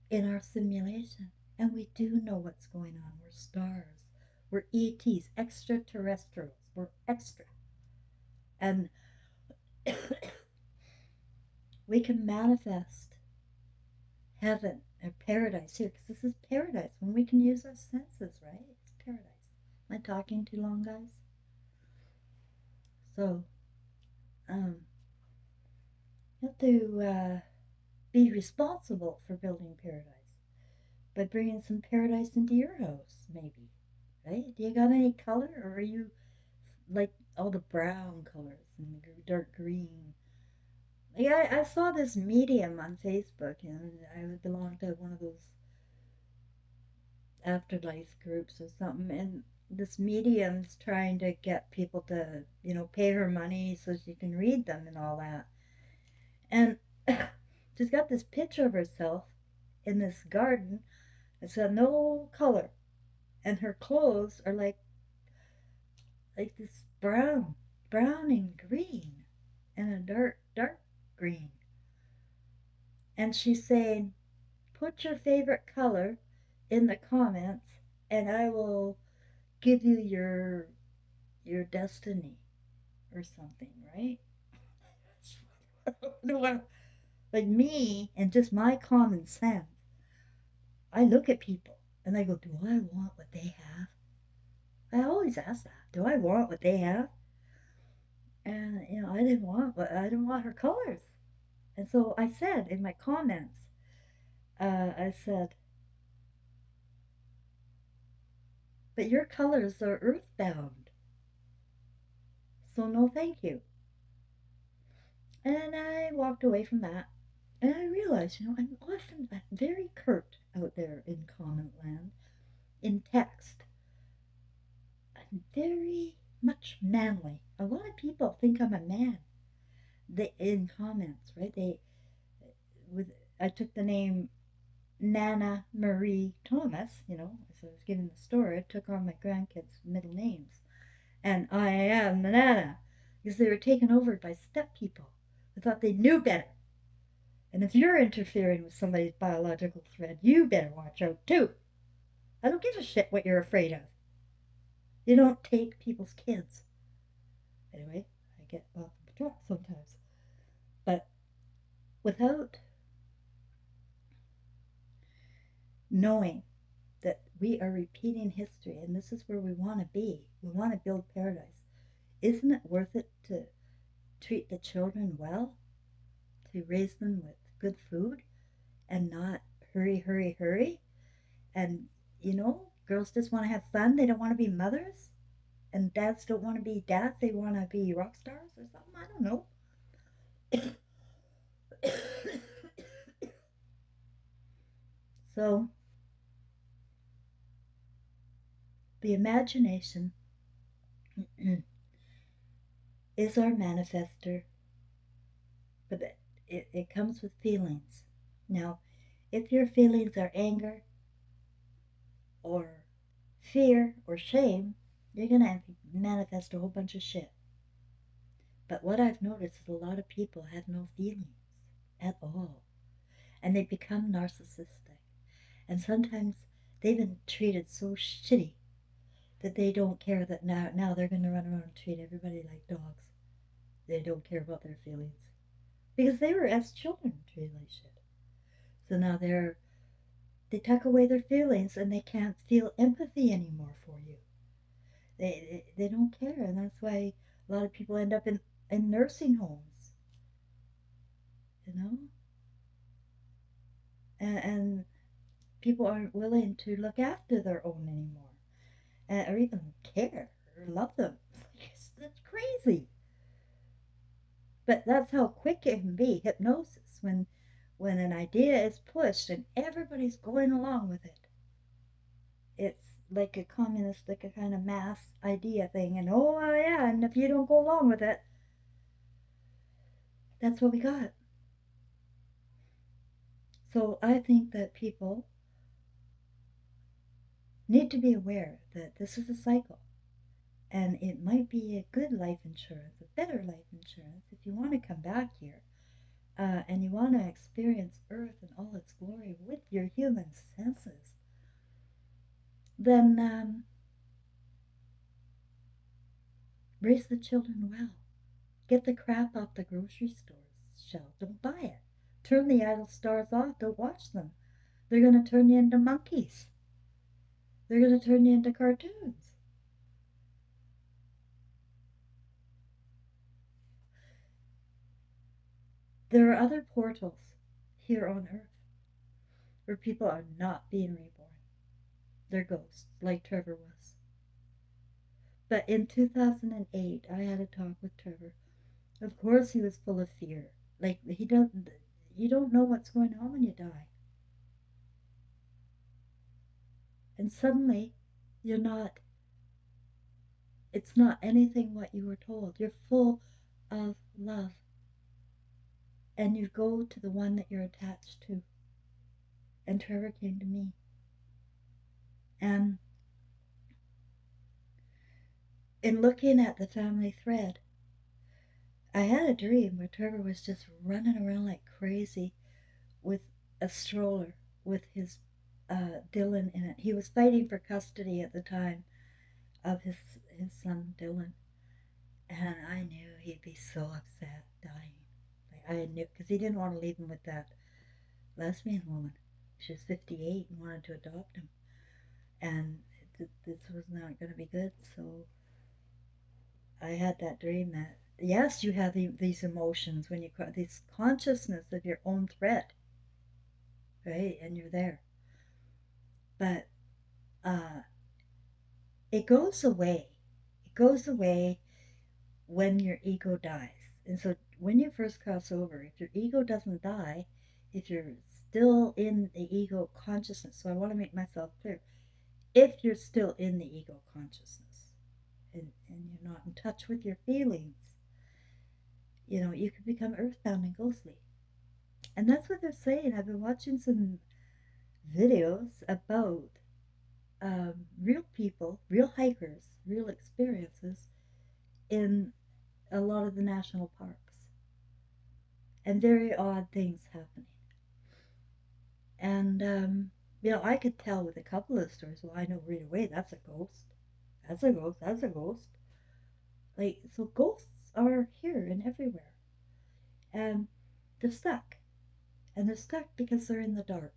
in our simulation. And we do know what's going on. We're stars. We're ETs, extraterrestrials. We're extra. And we can manifest heaven or paradise here, because this is paradise when we can use our senses, right? It's paradise. Am I talking too long, guys? So, um, you have to be responsible for building paradise by bringing some paradise into your house, maybe. Right? Do you got any color, or are you like all the brown colors and dark green? Yeah, I saw this medium on Facebook, and I belong to one of those afterlife groups or something, and this medium's trying to get people to, pay her money so she can read them and all that. And she's got this picture of herself in this garden. It's got no color, and her clothes are like this brown and green, and a dark green. And she's saying, "Put your favorite color in the comments, and I will give you your destiny or something," right? Like me and just my common sense, I look at people and I go, "Do I want what they have?" I always ask that. Do I want what they have? And I didn't want her colors. And so I said in my comments, I said, "But your colors are earthbound, so no thank you." And I walked away from that. And I realized, I'm often very curt out there in comment land, in text. I'm very much manly. A lot of people think I'm a man. In comments, right? With I took the name Nana Marie Thomas, as I was giving the story. I took on my grandkids' middle names, and I am the Nana, because they were taken over by step people who thought they knew better. And if you're interfering with somebody's biological thread, you better watch out too. I don't give a shit what you're afraid of. You don't take people's kids. Anyway, I get off the track sometimes. But without knowing that we are repeating history and this is where we want to be, we want to build paradise, isn't it worth it to treat the children well, to raise them with good food and not hurry, hurry, hurry? And, girls just want to have fun, they don't want to be mothers. And dads don't want to be dads, they want to be rock stars or something. I don't know. So, the imagination is our manifester, but it comes with feelings. Now, if your feelings are anger or fear or shame, you're going to manifest a whole bunch of shit. But what I've noticed is a lot of people have no feelings at all, and they become narcissistic. And sometimes they've been treated so shitty that they don't care that now they're going to run around and treat everybody like dogs. They don't care about their feelings because they were as children treated like shit. So now they tuck away their feelings and they can't feel empathy anymore for you. They don't care, and that's why a lot of people end up in nursing homes, you know, and people aren't willing to look after their own anymore, or even care or love them. It's crazy. But that's how quick it can be, hypnosis, when an idea is pushed and everybody's going along with it. It's like a communistic, a kind of mass idea thing, and oh yeah, and if you don't go along with it, that's what we got. So I think that people need to be aware that this is a cycle, and it might be a good life insurance, a better life insurance, if you want to come back here, and you want to experience Earth in all its glory with your human senses, then raise the children well. Get the crap off the grocery store shelf. Don't buy it. Turn the idle stars off. Don't watch them. They're going to turn you into monkeys. They're going to turn you into cartoons. There are other portals here on Earth where people are not being reborn. They're ghosts, like Trevor was. But in 2008, I had a talk with Trevor. Of course, he was full of fear. Like you don't know what's going on when you die. And suddenly, you're not. It's not anything what you were told. You're full of love, and you go to the one that you're attached to. And Trevor came to me, and in looking at the family thread, I had a dream where Trevor was just running around like crazy with a stroller with his Dylan in it. He was fighting for custody at the time of his son Dylan, and I knew he'd be so upset dying. Like, I knew because he didn't want to leave him with that lesbian woman. She was 58 and wanted to adopt him, and this was not going to be good. So I had that dream that yes, you have these emotions when you this consciousness of your own threat, right? And you're there, but uh, it goes away. It goes away when your ego dies. And so when you first cross over, if your ego doesn't die, if you're still in the ego consciousness, so I want to make myself clear, if you're still in the ego consciousness and you're not in touch with your feelings, you could become earthbound and ghostly. And that's what they're saying. I've been watching some videos about real people, real hikers, real experiences in a lot of the national parks, and very odd things happening. And I could tell with a couple of stories. Well, I know right away that's a ghost. That's a ghost. That's a ghost. Like, so ghosts are here and everywhere, and they're stuck, and they're stuck because they're in the dark,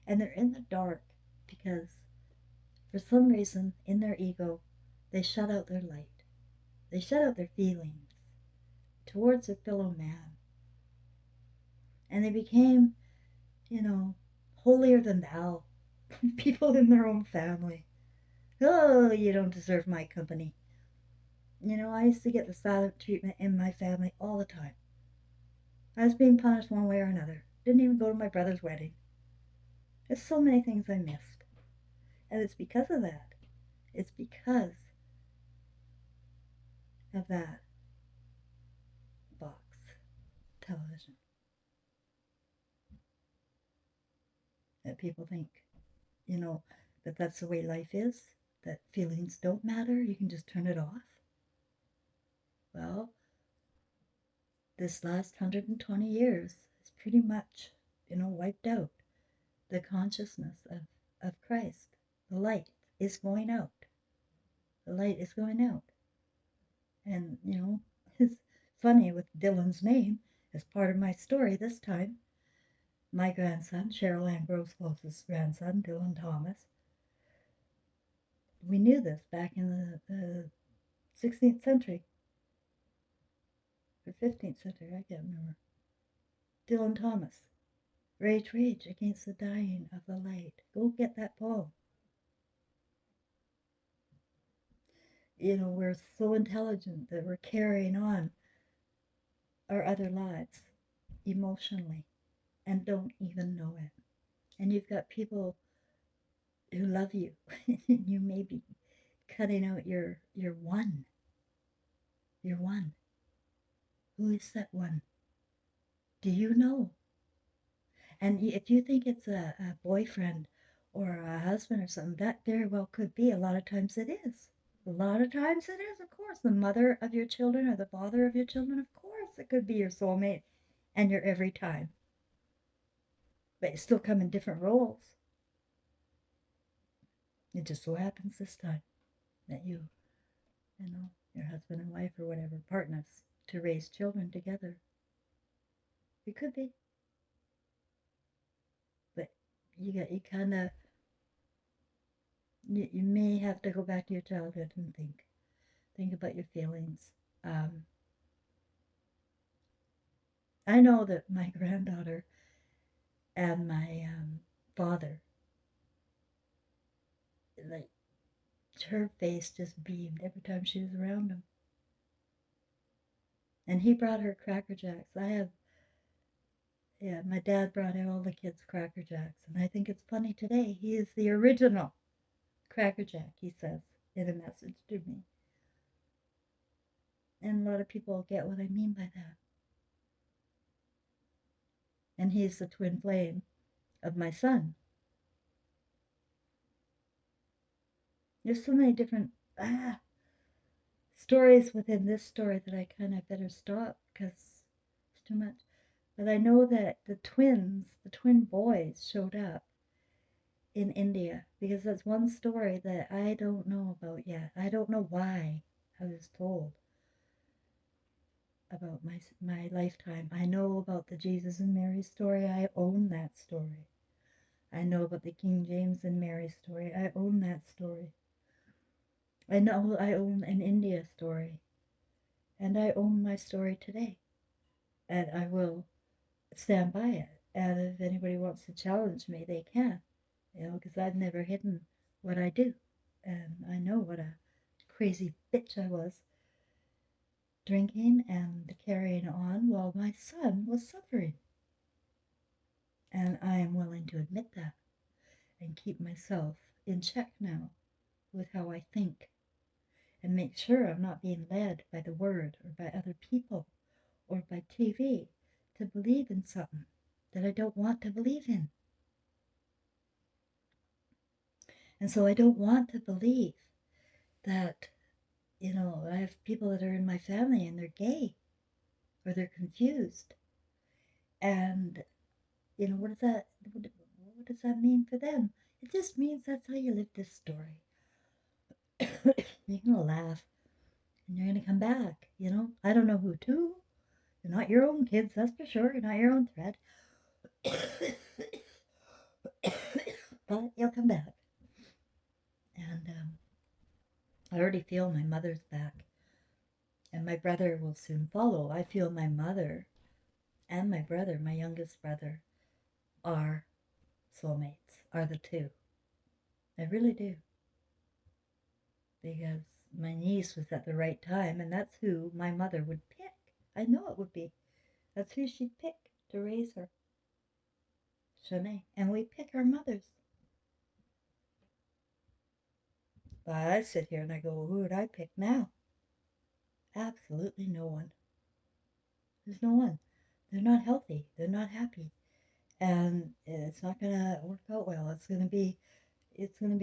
and they're in the dark because for some reason in their ego they shut out their light. They shut out their feelings towards their fellow man, and they became, holier than thou. People in their own family. Oh, you don't deserve my company. I used to get the silent treatment in my family all the time. I was being punished one way or another. Didn't even go to my brother's wedding. There's so many things I missed. And it's because of that. It's because of that box television that people think, you know, that that's the way life is, that feelings don't matter, you can just turn it off. Well, this last 120 years has pretty much, wiped out the consciousness of Christ. The light is going out. The light is going out. And, it's funny with Dylan's name as part of my story this time. My grandson, Cheryl Ann Grove's closest grandson, Dylan Thomas, we knew this back in the 16th century or 15th century, I can't remember. Dylan Thomas, Rage, Rage Against the Dying of the Light. Go get that poem. We're so intelligent that we're carrying on our other lives emotionally and don't even know it. And you've got people who love you. You may be cutting out your one. Your one. Who is that one? Do you know? And if you think it's a boyfriend or a husband or something, that very well could be. A lot of times it is. A lot of times it is, of course. The mother of your children or the father of your children, of course, it could be your soulmate and your every time. But you still come in different roles. It just so happens this time that your husband and wife or whatever, partners to raise children together. It could be. But you kind of, you may have to go back to your childhood and think about your feelings. I know that my granddaughter and my father, like, her face just beamed every time she was around him. And he brought her Cracker Jacks. Yeah, my dad brought all the kids Cracker Jacks. And I think it's funny today. He is the original Cracker Jack, he says in a message to me. And a lot of people get what I mean by that. And he's the twin flame of my son. There's so many different stories within this story that I kind of better stop because it's too much. But I know that the twin boys, showed up in India because that's one story that I don't know about yet. I don't know why I was told about my lifetime. I know about the Jesus and Mary story. I own that story. I know about the King James and Mary story. I own that story. I know I own an India story. And I own my story today. And I will stand by it. And if anybody wants to challenge me, they can. Because I've never hidden what I do. And I know what a crazy bitch I was drinking and carrying on while my son was suffering. And I am willing to admit that and keep myself in check now with how I think and make sure I'm not being led by the word or by other people or by TV to believe in something that I don't want to believe in. And so I don't want to believe that, I have people that are in my family and they're gay or they're confused. And, what does that mean for them? It just means that's how you live this story. You're going to laugh and you're going to come back, I don't know who to. You're not your own kids, that's for sure. You're not your own thread. But you'll come back. And I already feel my mother's back. And my brother will soon follow. I feel my mother and my brother, my youngest brother, are soulmates, are the two. I really do. Because my niece was at the right time, and that's who my mother would pick. I know it would be. That's who she'd pick to raise her, Shanae. And we pick our mothers. But I sit here and I go, well, who would I pick now? Absolutely no one. There's no one. They're not healthy. They're not happy. And it's not going to work out well. It's going to be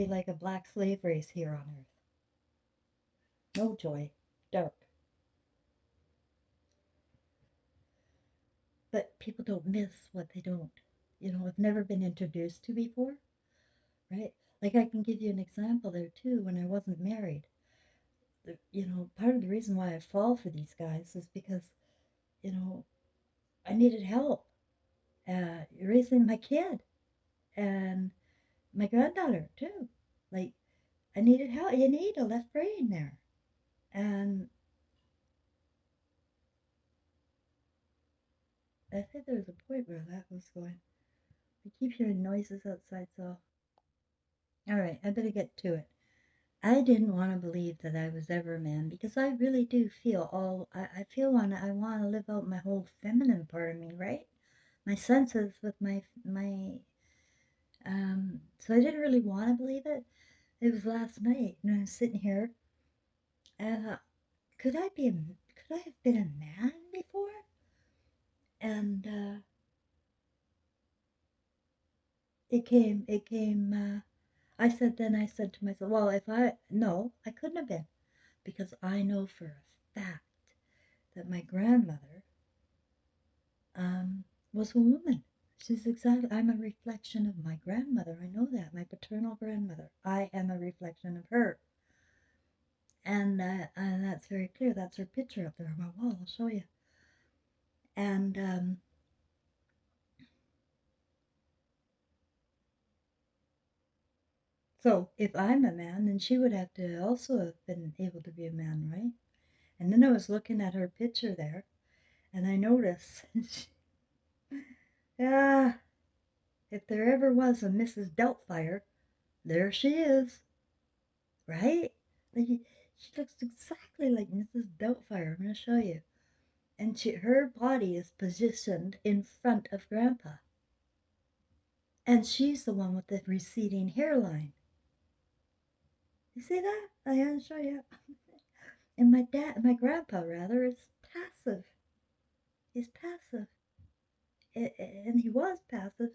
like a black slave race here on earth. No joy. Dark. But people don't miss what they don't, have never been introduced to before, right? Like I can give you an example there too. When I wasn't married, part of the reason why I fall for these guys is because, you know, I needed help raising my kid and my granddaughter too. Like I needed help. You need a left brain there, and I think there was a point where that was going. I keep hearing noises outside, so all right, I better get to it. I didn't want to believe that I was ever a man because I really do feel I feel I want to live out my whole feminine part of me, right? My senses with so I didn't really want to believe it. It was last night and I was sitting here and could I have been a man before? And I said to myself, well, no, I couldn't have been because I know for a fact that my grandmother was a woman. I'm a reflection of my grandmother. I know that. My paternal grandmother. I am a reflection of her. And that's very clear. That's her picture up there on my wall. I'll show you. And so if I'm a man, then she would have to also have been able to be a man, right? And then I was looking at her picture there, and I noticed, yeah, if there ever was a Mrs. Doubtfire, there she is, right? Like she looks exactly like Mrs. Doubtfire. I'm going to show you. And her body is positioned in front of Grandpa. And she's the one with the receding hairline. You see that? I gotta show you. And my grandpa rather, is passive. He's passive. And he was passive.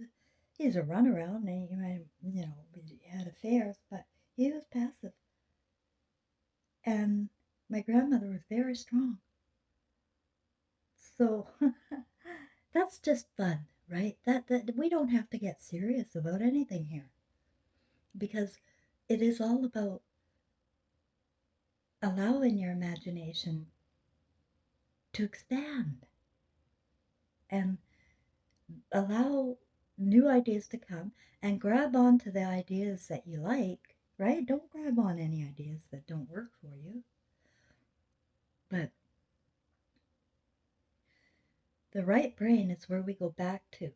He's a runaround, and he might, he had affairs, but he was passive. And my grandmother was very strong. So that's just fun, right? That we don't have to get serious about anything here because it is all about allowing your imagination to expand and allow new ideas to come and grab onto the ideas that you like, right? Don't grab on any ideas that don't work for you. But the right brain is where we go back to.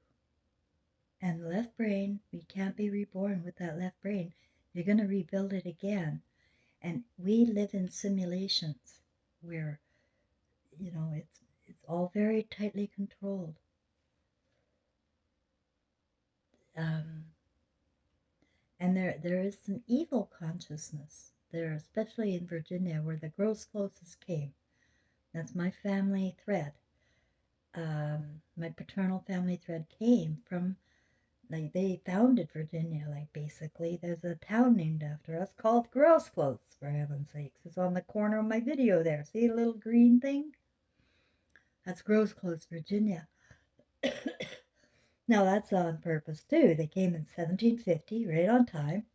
And the left brain, we can't be reborn with that left brain. You're going to rebuild it again. And we live in simulations where, it's all very tightly controlled. Um, and there is an evil consciousness there, especially in Virginia, where the Gross Closes came. That's my family thread. My paternal family thread came from, like, they founded Virginia, like, basically. There's a town named after us called Gross Clothes, for heaven's sakes. It's on the corner of my video there. See a little green thing? That's Gross Clothes, Virginia. Now, that's on purpose, too. They came in 1750, right on time.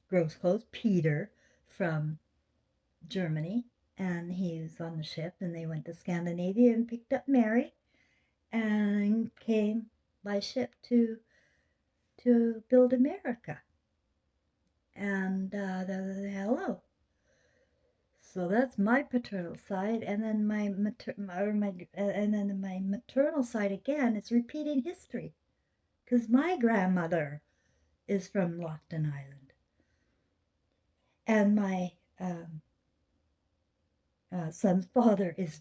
Gross Clothes, Peter from Germany, and he was on the ship, and they went to Scandinavia and picked up Mary and came by ship to build America. And hello. So that's my paternal side, and then my maternal side again is repeating history, because my grandmother is from Lofton Island, and my son's father is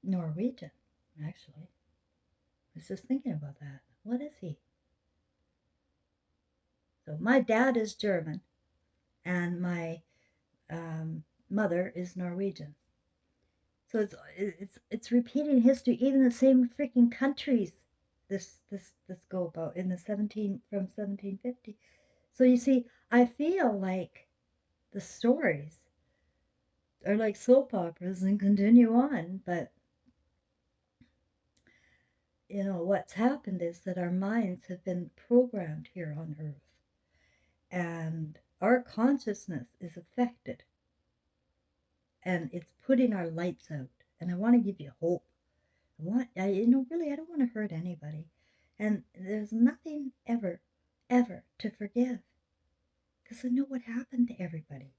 Norwegian, actually. I was just thinking about that. What is he? So my dad is German, and my mother is Norwegian. So it's repeating history. Even the same freaking countries. This go about in the 1750. So you see, I feel like the stories are like soap operas and continue on, but what's happened is that our minds have been programmed here on earth, and our consciousness is affected, and it's putting our lights out. And I want to give you hope. Really, I don't want to hurt anybody. And there's nothing ever to forgive, because I know what happened to everybody.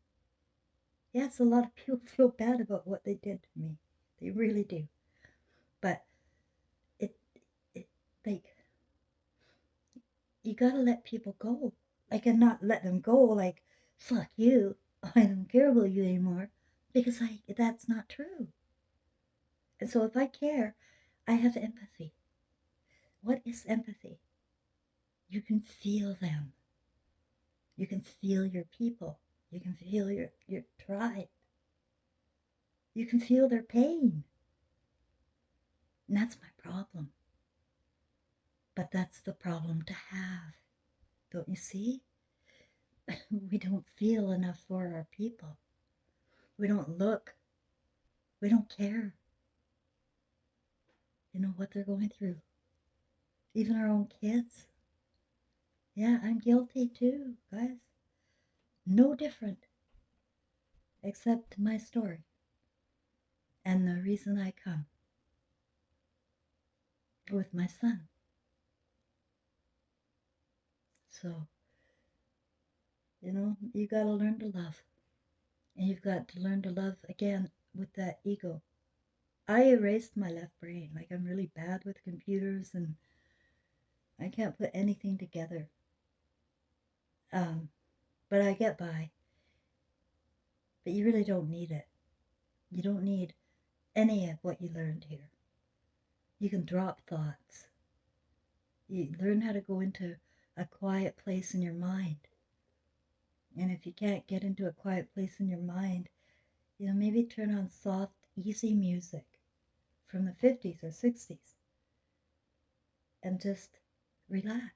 Yes, a lot of people feel bad about what they did to me. They really do. But it, it like, you gotta let people go. Like, and not let them go like, fuck you, I don't care about you anymore. Because that's not true. And so if I care, I have empathy. What is empathy? You can feel them. You can feel your people. You can feel your tribe. You can feel their pain. And that's my problem. But that's the problem to have. Don't you see? We don't feel enough for our people. We don't look. We don't care. What they're going through. Even our own kids. Yeah, I'm guilty too, guys. No different. Except my story. And the reason I come. With my son. So, you gotta learn to love. And you've got to learn to love again with that ego. I erased my left brain. Like, I'm really bad with computers and I can't put anything together. But I get by. But you really don't need it. You don't need any of what you learned here. You can drop thoughts. You learn how to go into a quiet place in your mind. And if you can't get into a quiet place in your mind, maybe turn on soft, easy music from the 50s or 60s and just relax.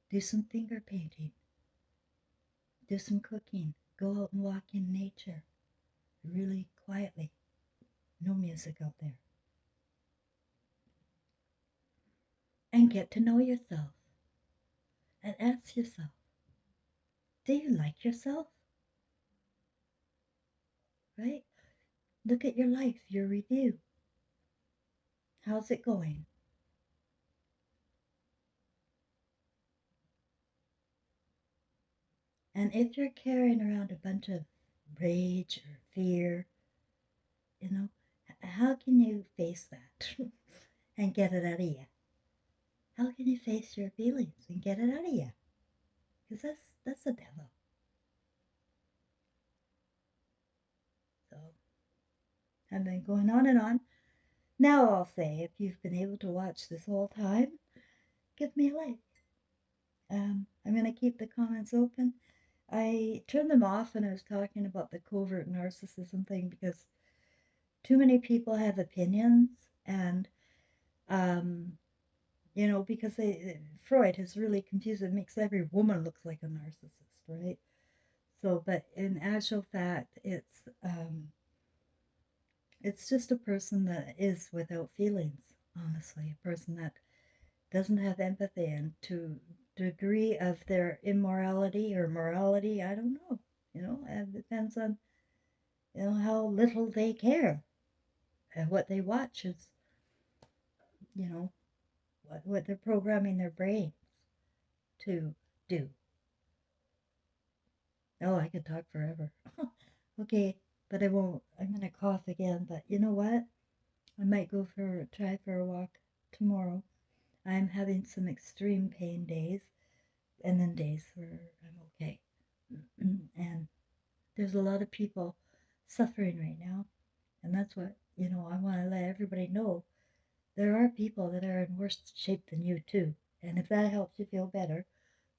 Do some finger painting. Do some cooking. Go out and walk in nature really quietly. No music out there. And get to know yourself. And ask yourself, do you like yourself? Right? Look at your life, your review. How's it going? And if you're carrying around a bunch of rage or fear, how can you face that and get it out of you? How can you face your feelings and get it out of you? Because that's the devil. So I've been going on and on. Now I'll say, if you've been able to watch this whole time, give me a like. I'm going to keep the comments open. I turned them off when I was talking about the covert narcissism thing because too many people have opinions, and because Freud has really confused it, makes every woman looks like a narcissist, right? So, but in actual fact, it's just a person that is without feelings. Honestly, a person that doesn't have empathy, and to degree of their immorality or morality, I don't know. It depends on how little they care, and what they watch is you know what they're programming their brains to do. Oh, I could talk forever. Okay, but I won't. I'm gonna cough again. But you know what? I might try for a walk tomorrow. I'm having some extreme pain days, and then days where I'm okay. And there's a lot of people suffering right now. And that's what, I want to let everybody know. There are people that are in worse shape than you, too. And if that helps you feel better,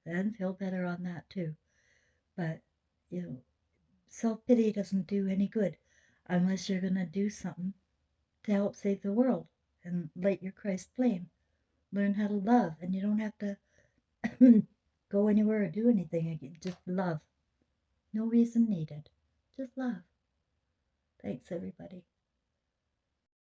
then feel better on that, too. But, self pity doesn't do any good unless you're going to do something to help save the world and light your Christ flame. Learn how to love, and you don't have to go anywhere or do anything. Just love. No reason needed. Just love. Thanks, everybody.